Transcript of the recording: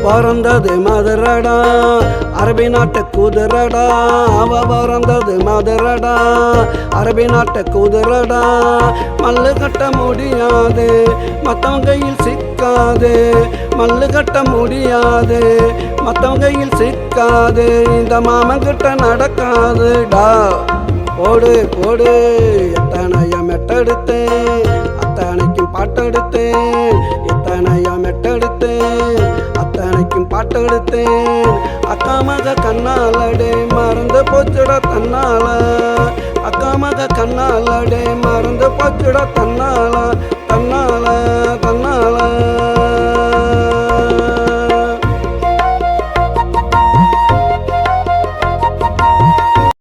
பிறந்தது மதுரடா அரபி நாட்டு குதிரடா அவ பிறந்தது மதுரடா அரபி நாட்டு குதிரடா மல்லு கட்ட முடியாது மத்தவங்க கையில் சிக்காது மல்லு கட்ட முடியாது மத்தவங்க கையில் சிக்காது இந்த மாமன் கிட்ட நடக்காதுடா போடு போடு எத்தனைய மெட்டெடுத்தேன் அத்தனைக்கும் பாட்டெடுத்தேன் எத்தனைய மெட்டெடுத்தேன் அத்தனைக்கும் பாட்டெடுத்தேன் அக்கா மக கண்ணாலடே மறந்து போச்சுடா தன்னால அக்கா மக கண்ணாலடே மறந்து போச்சுடா தன்னால